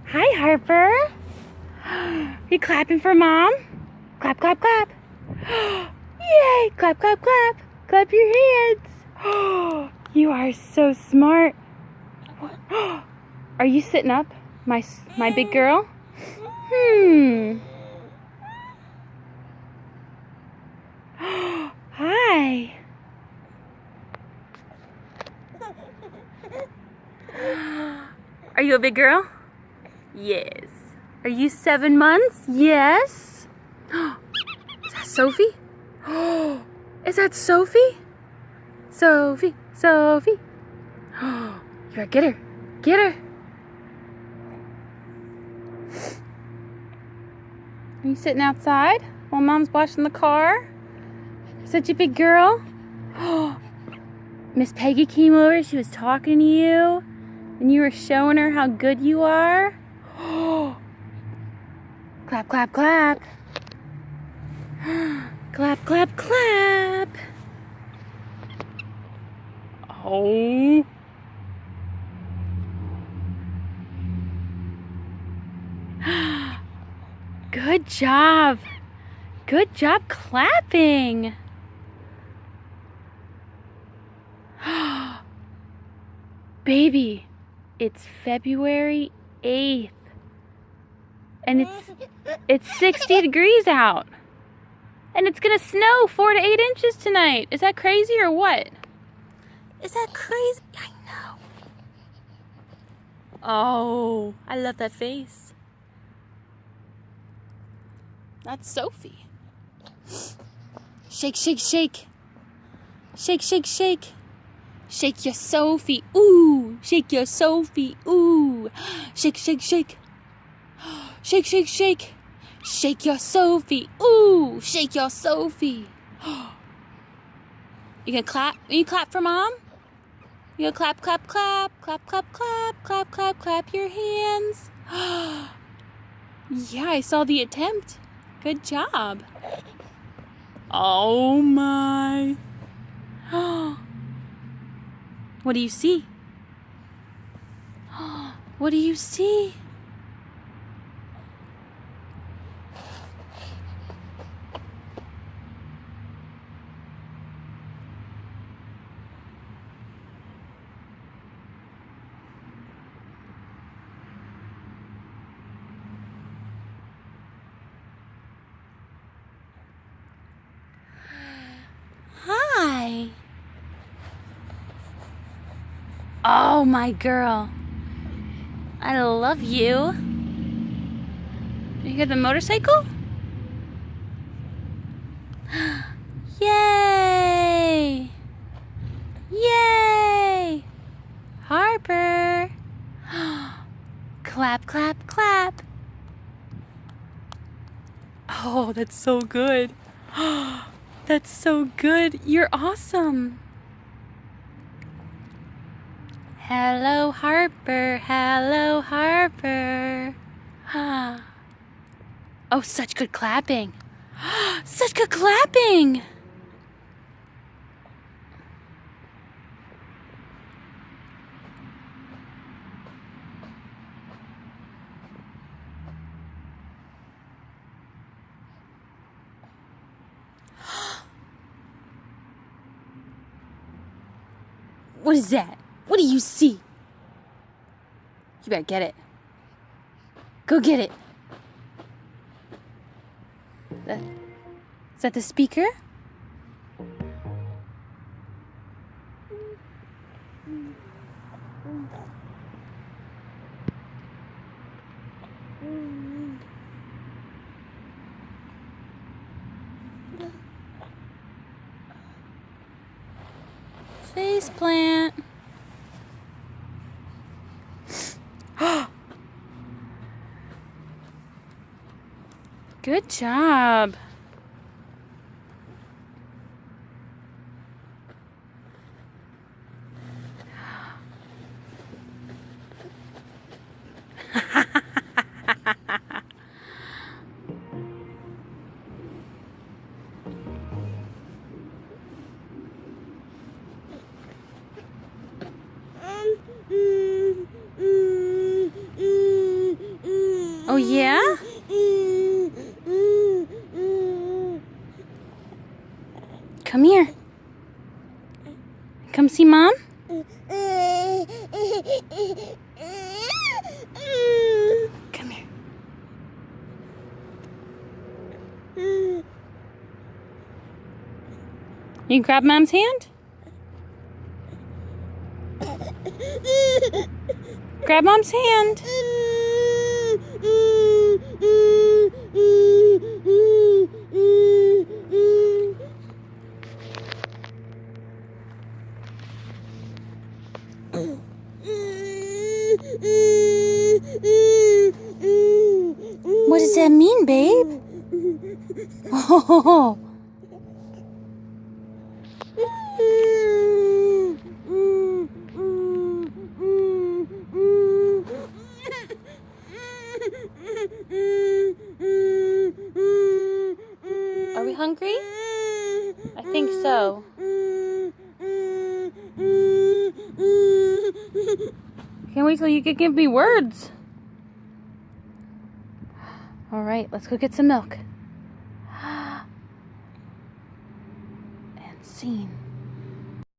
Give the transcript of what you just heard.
Hi, Harper. You clapping for Mom? Clap, clap, clap. Yay! Clap, clap, clap. Clap your hands. You are so smart. Are you sitting up, my big girl? Hi. Are you a big girl? Yes. Are you 7 months? Yes. Is that Sophie? Is that Sophie? Sophie, Sophie. You gotta get her. Get her. Are you sitting outside while Mom's washing the car? Such a big girl. Miss Peggy came over. She was talking to you. And you were showing her how good you are. Clap, clap, clap. Clap, clap, clap. Oh. Good job. Good job clapping. Baby, it's February 8th. And it's 60 degrees out. And it's gonna snow 4 to 8 inches tonight. Is that crazy or what? Is that crazy? I know. Oh, I love that face. That's Sophie. Shake, shake, shake. Shake, shake, shake. Shake your Sophie. Ooh. Shake your Sophie. Ooh. Shake, shake, shake. Shake, shake, shake. Shake your Sophie. Ooh. Shake your Sophie. You gonna clap? You clap for Mom? You gonna clap, clap, clap. Clap, clap, clap. Clap, clap, clap your hands. Yeah, I saw the attempt. Good job. Oh my. What do you see? What do you see? Hi. Oh, my girl. I love you. You hear the motorcycle? Yay! Yay! Harper. Clap, clap, clap. Oh, that's so good. That's so good. You're awesome. Hello, Harper. Hello, Harper. Oh, such good clapping. Such good clapping. What is that? What do you see? You better get it. Go get it. Is that the speaker? Face plant. Good job. yeah? Come here. Come see Mom. Come here. You grab Mom's hand? Grab Mom's hand. What does that mean, babe? Oh. Are we hungry? I think so. Can't wait till you can give me words. All right, let's go get some milk. And scene.